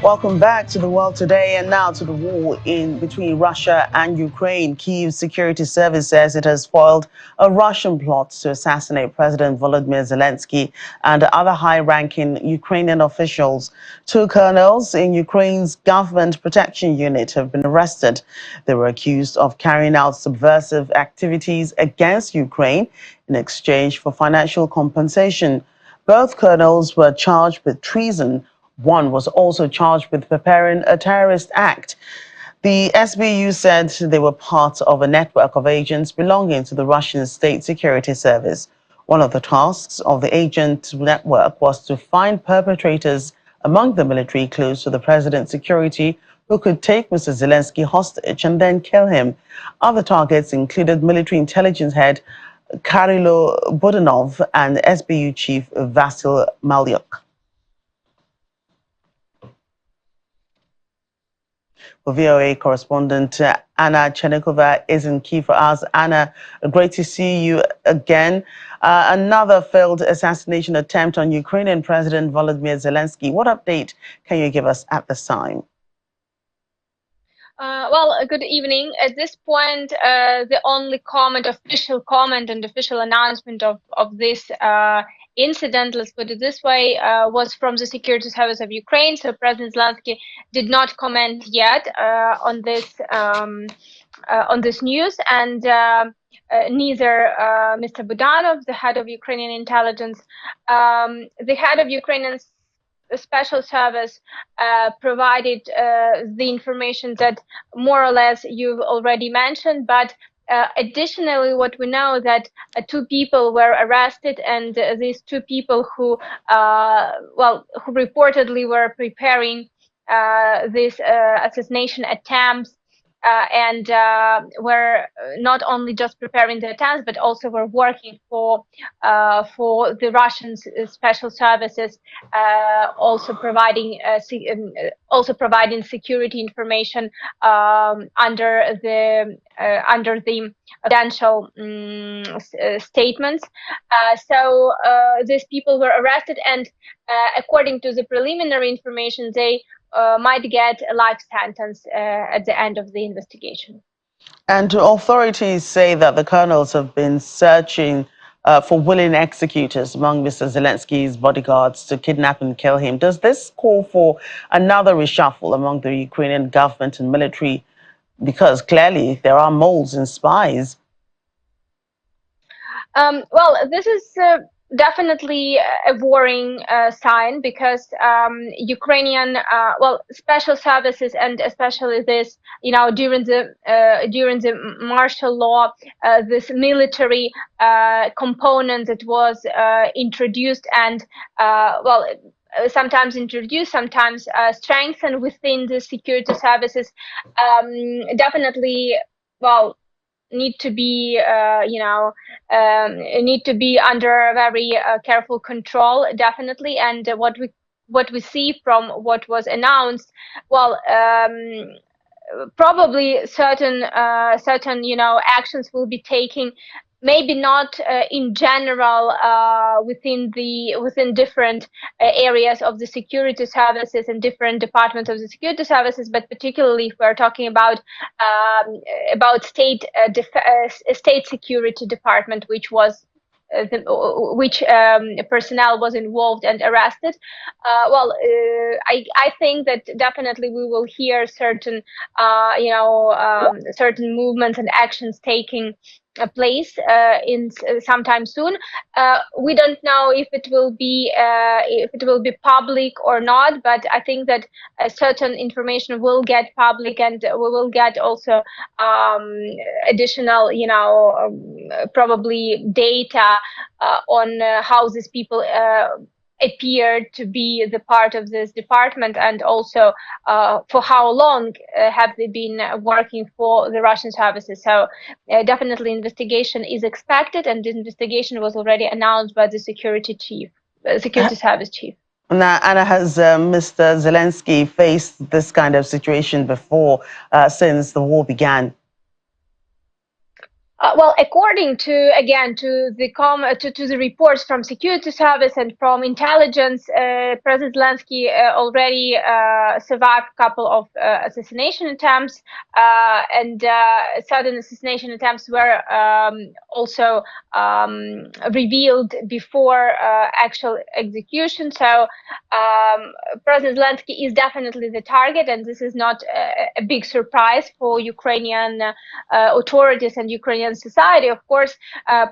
Welcome back to the world today, and now to the war in between Russia and Ukraine. Kyiv's security service says it has foiled a Russian plot to assassinate President Volodymyr Zelensky and other high-ranking Ukrainian officials. Two colonels in Ukraine's government protection unit have been arrested. They were accused of carrying out subversive activities against Ukraine in exchange for financial compensation. Both colonels were charged with treason. One was also charged with preparing a terrorist act. The SBU said they were part of a network of agents belonging to the Russian State Security Service. One of the tasks of the agent network was to find perpetrators among the military close to the president's security who could take Mr. Zelensky hostage and then kill him. Other targets included military intelligence head Kyrylo Budanov and SBU chief Vasyl Malyuk. VOA correspondent Anna Chernikova is in Kyiv for us. Anna, great to see you again. Another failed assassination attempt on Ukrainian President Volodymyr Zelensky. What update can you give us at this time? Good evening. At this point, the only official comment and official announcement of this incident, let's put it this way, was from the Security Service of Ukraine. So President Zelensky did not comment yet on this news, and neither Mr. Budanov, the head of Ukrainian intelligence, the head of Ukrainian special service provided the information that more or less you've already mentioned, but additionally, what we know that two people were arrested, and these two people who reportedly were preparing this assassination attempts and were not only just preparing the attempts, but also were working for the Russian special services, also providing security information under the confidential statements. So these people were arrested, and according to the preliminary information, they might get a life sentence at the end of the investigation. And authorities say that the colonels have been searching for willing executors among Mr. Zelensky's bodyguards to kidnap and kill him. Does this call for another reshuffle among the Ukrainian government and military? Because clearly there are moles and spies. This is definitely a worrying sign, because Ukrainian special services, and especially this, during the martial law, this military component that was introduced and sometimes introduced, sometimes strengthened within the security services, definitely need to be under very careful control, definitely. And what we see from what was announced, probably certain actions will be taken, maybe not in general within different areas of the security services and different departments of the security services, but particularly if we're talking about state security department, which was personnel was involved and arrested. I think that definitely we will hear certain certain movements and actions taking place in sometime soon. We don't know if it will be public or not, but I think that certain information will get public, and we will get also additional, probably data on how these people appeared to be the part of this department, and also for how long have they been working for the Russian services. So definitely investigation is expected, and the investigation was already announced by the security service chief. Now, Anna, has Mr. Zelensky faced this kind of situation before, since the war began? Well, according to to the reports from security service and from intelligence, President Zelensky already survived a couple of assassination attempts, and certain assassination attempts were also revealed before actual execution. So President Zelensky is definitely the target, and this is not a big surprise for Ukrainian authorities and Ukrainian society. Of course,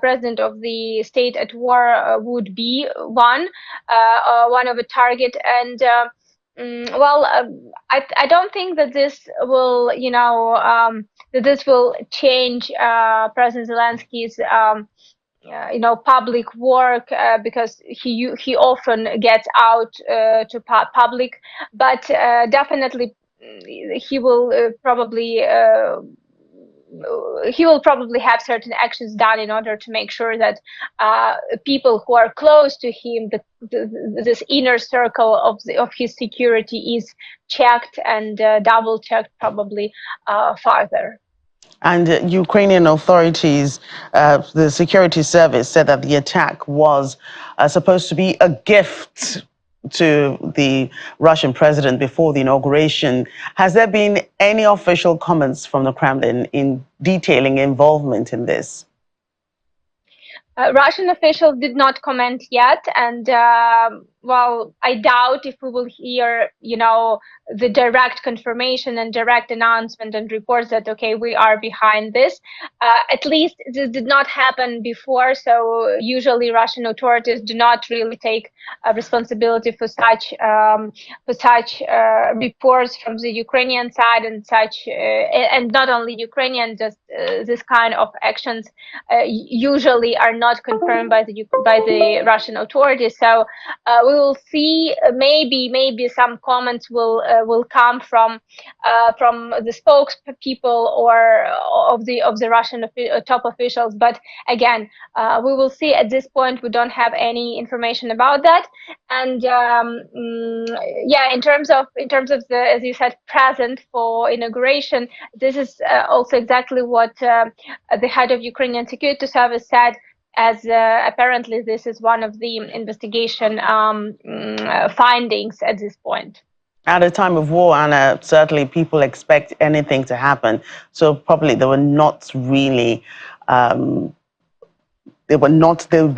president of the state at war would be one of a target, and I don't think that this will, that this will change President Zelensky's public work, because he often gets out to public, but definitely he will probably have certain actions done in order to make sure that people who are close to him, this inner circle of his security, is checked and double checked, probably further. And Ukrainian authorities, the security service, said that the attack was supposed to be a gift to the Russian president before the inauguration. Has there been any official comments from the Kremlin in detailing involvement in this? Russian officials did not comment yet, and I doubt if we will hear, the direct confirmation and direct announcement and reports that, okay, we are behind this. At least this did not happen before, so usually Russian authorities do not really take responsibility for such reports from the Ukrainian side, and not only Ukrainian, just this kind of actions usually are not confirmed by the Russian authorities. So we will see. Maybe some comments will come from the spokespeople or of the Russian top officials. But again, we will see. At this point, we don't have any information about that. And in terms of the, as you said, present for inauguration, this is also exactly what the head of Ukrainian security service said, as apparently this is one of the investigation findings at this point. At a time of war, Anna, certainly people expect anything to happen. So probably they were not really, they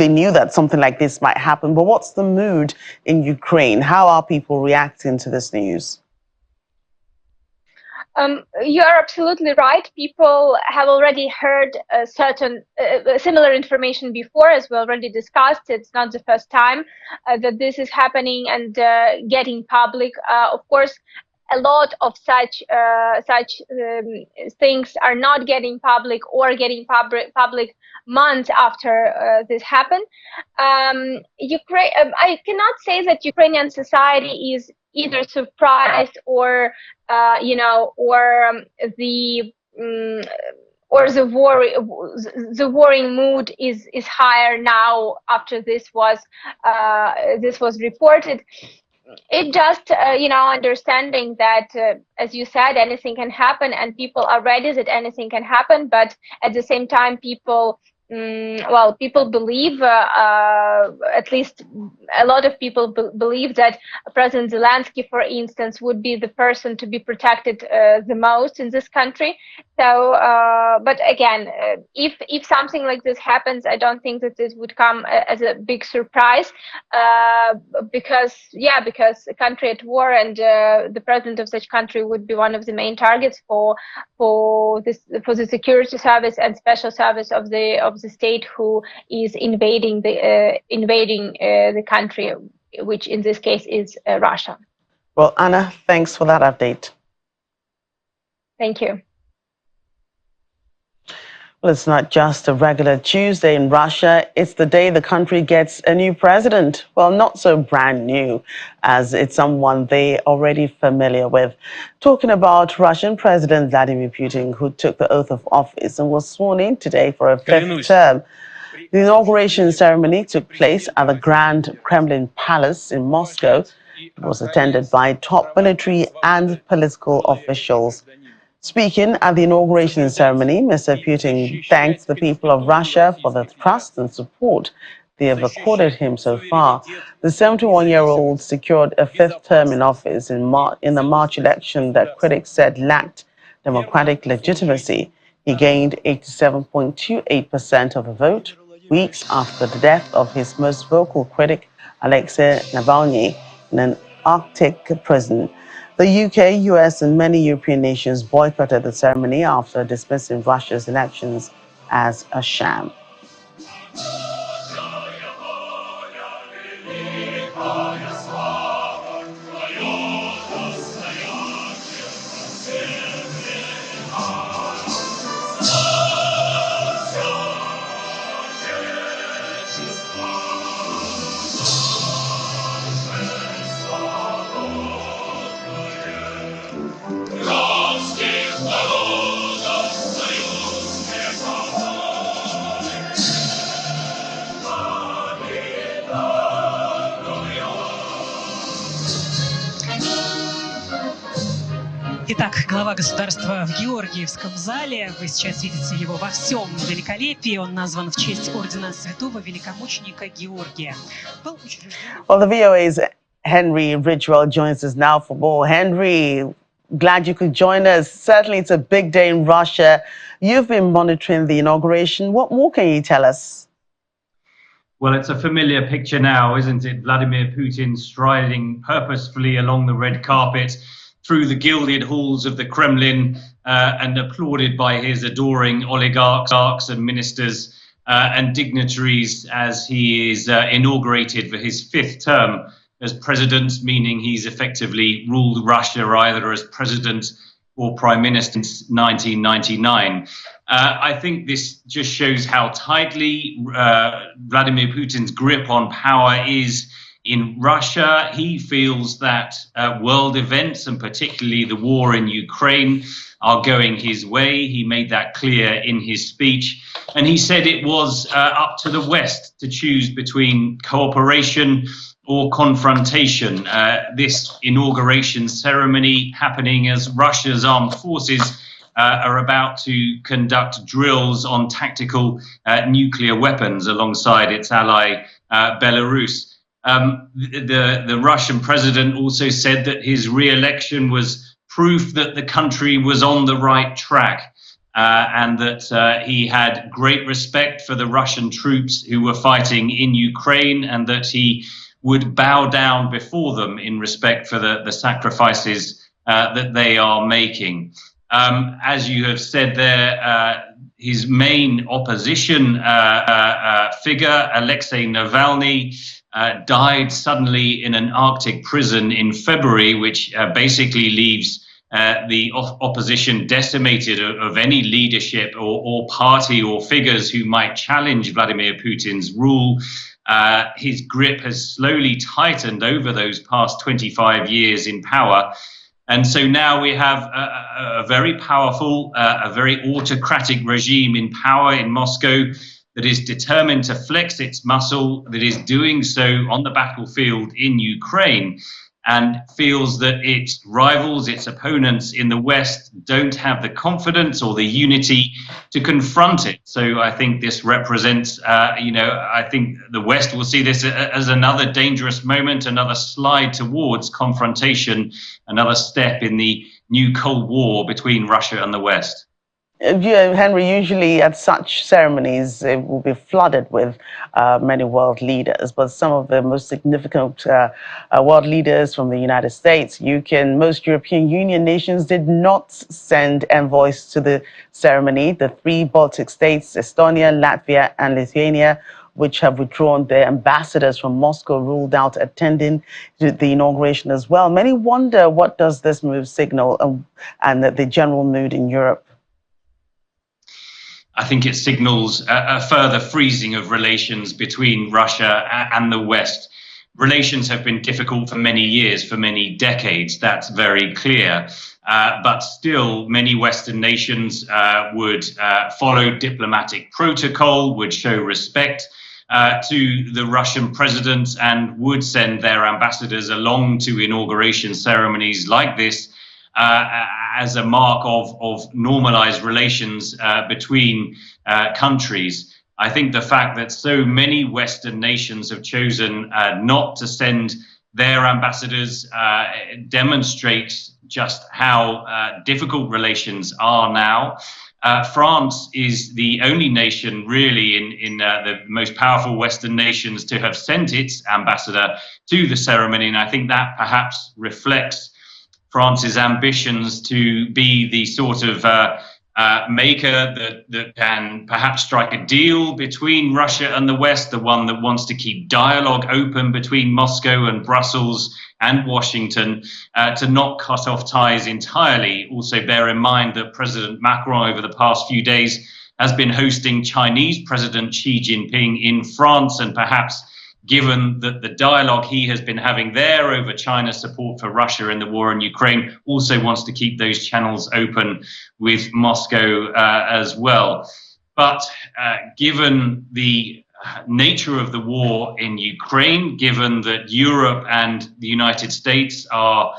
knew that something like this might happen. But what's the mood in Ukraine? How are people reacting to this news? You are absolutely right. People have already heard certain similar information before, as we already discussed. It's not the first time that this is happening and getting public. Of course, a lot of such things are not getting public, or getting public months after this happened. Ukraine. I cannot say that Ukrainian society is either surprised or the worrying mood is higher now after this was reported. It just understanding that, as you said, anything can happen, and people are ready that anything can happen, but at the same time people believe, at least a lot of people believe, that President Zelensky, for instance, would be the person to be protected the most in this country. So, but again, if something like this happens, I don't think that this would come as a big surprise, because a country at war, and the president of such country would be one of the main targets for the security service and special service of the state who is invading the country, which in this case is Russia. Well, Anna, thanks for that update. Thank you. Well, it's not just a regular Tuesday in Russia. It's the day the country gets a new president. Well, not so brand new, as it's someone they're already familiar with. Talking about Russian President Vladimir Putin, who took the oath of office and was sworn in today for a fifth term. The inauguration ceremony took place at the Grand Kremlin Palace in Moscow. It was attended by top military and political officials. Speaking at the inauguration ceremony, Mr. Putin thanked the people of Russia for the trust and support they have accorded him so far. The 71-year-old secured a fifth term in office in the March election that critics said lacked democratic legitimacy. He gained 87.28% of the vote, weeks after the death of his most vocal critic, Alexei Navalny, in an Arctic prison. The UK, US, and many European nations boycotted the ceremony after dismissing Russia's elections as a sham. Итак, глава государства в Георгиевском зале. Вы сейчас видите его во всем великолепии. Он назван в честь ордена святого великомученика Георгия. Well, the VOA's Henry Ridwell joins us now for more. Henry, glad you could join us. Certainly, it's a big day in Russia. You've been monitoring the inauguration. What more can you tell us? Well, it's a familiar picture now, isn't it? Vladimir Putin striding purposefully along the red carpet through the gilded halls of the Kremlin and applauded by his adoring oligarchs and ministers and dignitaries as he is inaugurated for his fifth term as president, meaning he's effectively ruled Russia either as president or prime minister since 1999. I think this just shows how tightly Vladimir Putin's grip on power is in Russia. He feels that world events, and particularly the war in Ukraine, are going his way. He made that clear in his speech. And he said it was up to the West to choose between cooperation or confrontation. This inauguration ceremony happening as Russia's armed forces are about to conduct drills on tactical nuclear weapons alongside its ally Belarus. The Russian president also said that his re-election was proof that the country was on the right track and that he had great respect for the Russian troops who were fighting in Ukraine and that he would bow down before them in respect for the sacrifices that they are making. As you have said there, his main opposition figure, Alexei Navalny, died suddenly in an Arctic prison in February, which basically leaves the opposition decimated of any leadership or party or figures who might challenge Vladimir Putin's rule. His grip has slowly tightened over those past 25 years in power. And so now we have a very powerful, a very autocratic regime in power in Moscow that is determined to flex its muscle, that is doing so on the battlefield in Ukraine, and feels that its rivals, its opponents in the West don't have the confidence or the unity to confront it. So I think this represents, I think the West will see this as another dangerous moment, another slide towards confrontation, another step in the new Cold War between Russia and the West. Henry, usually at such ceremonies, it will be flooded with many world leaders, but some of the most significant world leaders from the United States, UK, and most European Union nations did not send envoys to the ceremony. The three Baltic states, Estonia, Latvia, and Lithuania, which have withdrawn their ambassadors from Moscow, ruled out attending the inauguration as well. Many wonder, what does this move signal and the general mood in Europe? I think it signals a further freezing of relations between Russia and the West. Relations have been difficult for many years, for many decades. That's very clear. But still, many Western nations would follow diplomatic protocol, would show respect to the Russian president, and would send their ambassadors along to inauguration ceremonies like this. as a mark of normalized relations between countries. I think the fact that so many Western nations have chosen not to send their ambassadors demonstrates just how difficult relations are now. France is the only nation really in the most powerful Western nations to have sent its ambassador to the ceremony, and I think that perhaps reflects France's ambitions to be the sort of maker that can perhaps strike a deal between Russia and the West, the one that wants to keep dialogue open between Moscow and Brussels and Washington, to not cut off ties entirely. Also bear in mind that President Macron over the past few days has been hosting Chinese President Xi Jinping in France, and perhaps given that the dialogue he has been having there over China's support for Russia in the war in Ukraine, also wants to keep those channels open with Moscow as well. But given the nature of the war in Ukraine, given that Europe and the United States are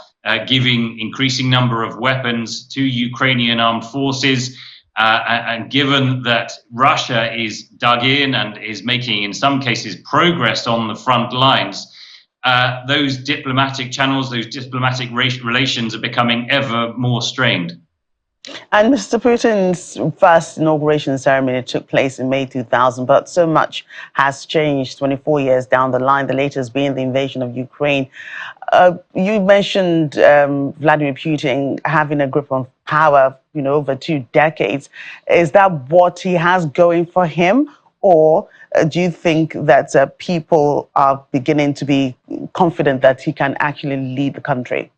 giving increasing number of weapons to Ukrainian armed forces, and given that Russia is dug in and is making, in some cases, progress on the front lines, those diplomatic channels, those diplomatic relations are becoming ever more strained. And Mr. Putin's first inauguration ceremony took place in May 2000, but so much has changed 24 years down the line, the latest being the invasion of Ukraine. You mentioned Vladimir Putin having a grip on power, over 2 decades. Is that what he has going for him? Or do you think that people are beginning to be confident that he can actually lead the country?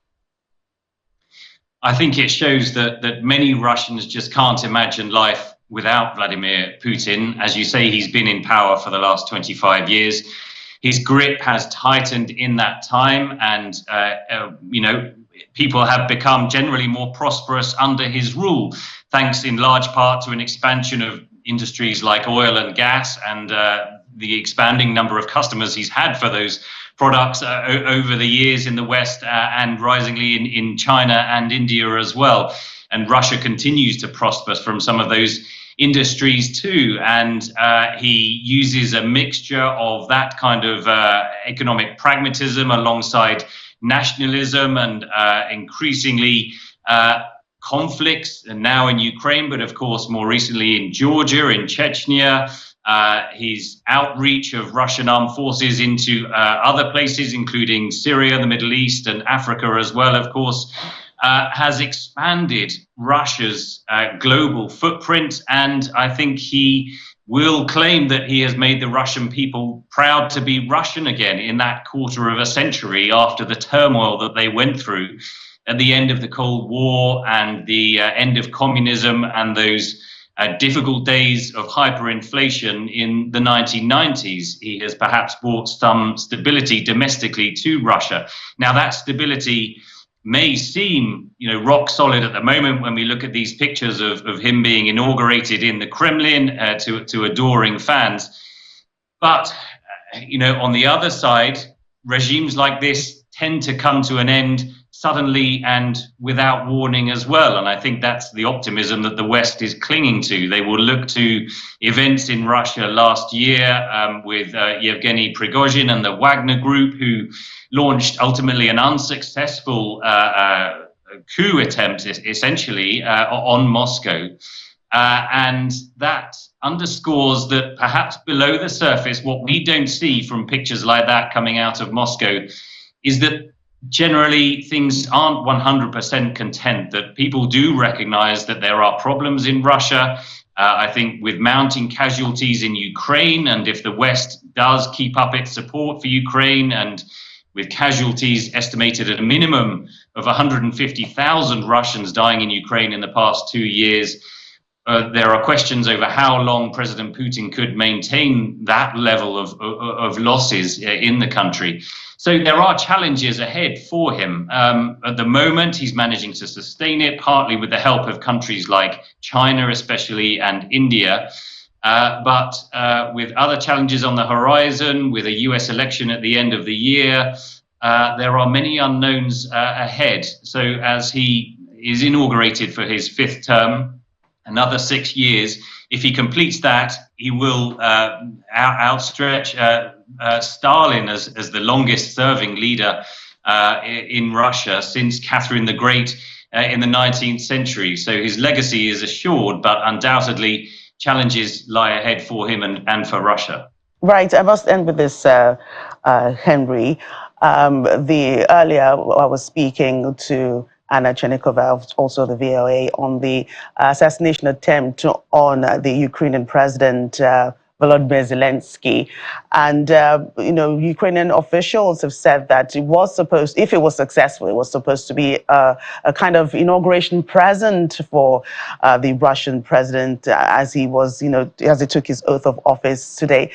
I think it shows that many Russians just can't imagine life without Vladimir Putin. As you say, he's been in power for the last 25 years. His grip has tightened in that time, and people have become generally more prosperous under his rule, thanks in large part to an expansion of industries like oil and gas, and the expanding number of customers he's had for those products over the years in the West, and risingly in China and India as well. And Russia continues to prosper from some of those industries too. And he uses a mixture of that kind of economic pragmatism alongside nationalism and increasingly conflicts, and now in Ukraine, but of course more recently in Georgia, in Chechnya. His outreach of Russian armed forces into other places, including Syria, the Middle East, and Africa as well, of course, has expanded Russia's global footprint. And I think he will claim that he has made the Russian people proud to be Russian again in that quarter of a century after the turmoil that they went through at the end of the Cold War and the end of communism and those difficult days of hyperinflation in the 1990s. He has perhaps brought some stability domestically to Russia. Now, that stability may seem, rock solid at the moment when we look at these pictures of him being inaugurated in the Kremlin to adoring fans. But, on the other side, regimes like this tend to come to an end suddenly and without warning as well. And I think that's the optimism that the West is clinging to. They will look to events in Russia last year with Yevgeny Prigozhin and the Wagner Group, who launched ultimately an unsuccessful coup attempt, essentially, on Moscow. And that underscores that perhaps below the surface, what we don't see from pictures like that coming out of Moscow is that generally things aren't 100% content, that people do recognize that there are problems in Russia. I think with mounting casualties in Ukraine, and if the West does keep up its support for Ukraine, and with casualties estimated at a minimum of 150,000 Russians dying in Ukraine in the past 2 years, there are questions over how long President Putin could maintain that level of losses in the country. So there are challenges ahead for him. At the moment, he's managing to sustain it, partly with the help of countries like China, especially, and India. But with other challenges on the horizon, with a US election at the end of the year, there are many unknowns ahead. So as he is inaugurated for his 5th term, another 6 years. If he completes that, he will outstretch Stalin as the longest serving leader in Russia since Catherine the Great in the 19th century. So his legacy is assured, but undoubtedly challenges lie ahead for him and for Russia. Right. I must end with this, Henry. Earlier I was speaking to Anna Chernikova, also the VOA, on the assassination attempt on the Ukrainian president, Volodymyr Zelensky. And, Ukrainian officials have said that it was supposed, if it was successful, it was supposed to be a kind of inauguration present for the Russian president as he was, as he took his oath of office today.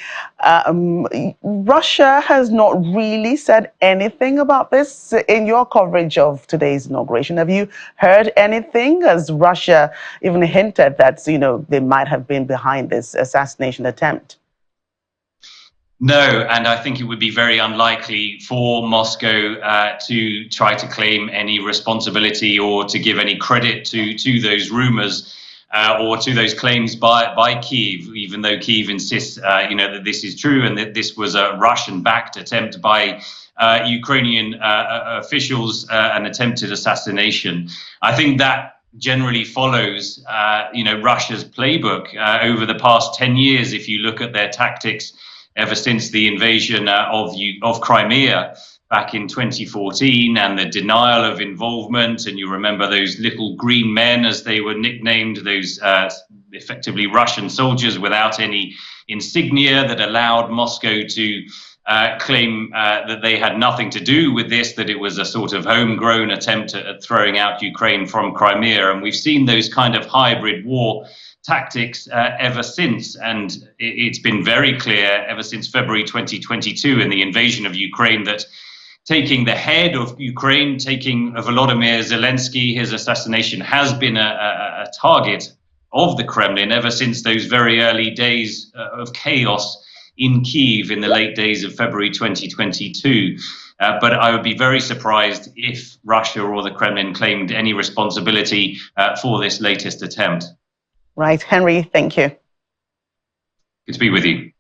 Russia has not really said anything about this in your coverage of today's inauguration. Have you heard anything? Has Russia even hinted that, they might have been behind this assassination attempt? No, and I think it would be very unlikely for Moscow to try to claim any responsibility or to give any credit to those rumors or to those claims by Kyiv, even though Kyiv insists, that this is true and that this was a Russian-backed attempt by Ukrainian officials, an attempted assassination. I think that generally follows, Russia's playbook over the past 10 years. If you look at their tactics ever since the invasion of Crimea back in 2014 and the denial of involvement, and you remember those little green men, as they were nicknamed, those effectively Russian soldiers without any insignia that allowed Moscow to claim that they had nothing to do with this, that it was a sort of homegrown attempt at throwing out Ukraine from Crimea. And we've seen those kind of hybrid war tactics ever since. And it's been very clear ever since February 2022 and the invasion of Ukraine that taking the head of Ukraine, taking Volodymyr Zelensky, his assassination has been a target of the Kremlin ever since those very early days of chaos in Kyiv in the late days of February 2022. But I would be very surprised if Russia or the Kremlin claimed any responsibility for this latest attempt. Right. Henry, thank you. Good to be with you.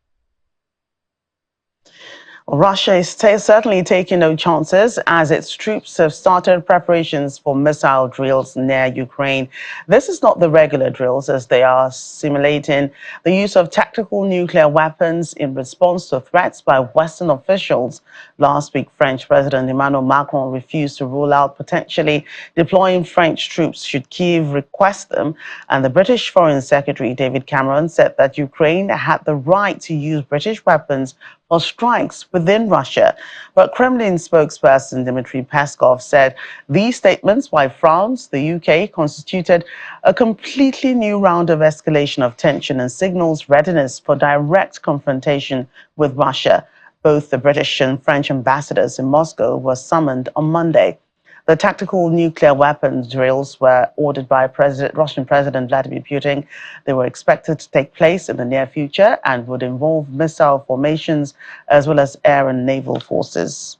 Russia is certainly taking no chances as its troops have started preparations for missile drills near Ukraine. This is not the regular drills, as they are simulating the use of tactical nuclear weapons in response to threats by Western officials. Last week, French President Emmanuel Macron refused to rule out potentially deploying French troops should Kyiv request them. And the British Foreign Secretary David Cameron said that Ukraine had the right to use British weapons for strikes within Russia. But Kremlin spokesperson Dmitry Peskov said these statements by France, the UK, constituted a completely new round of escalation of tension and signals readiness for direct confrontation with Russia. Both the British and French ambassadors in Moscow were summoned on Monday. The tactical nuclear weapons drills were ordered by Russian President Vladimir Putin. They were expected to take place in the near future and would involve missile formations as well as air and naval forces.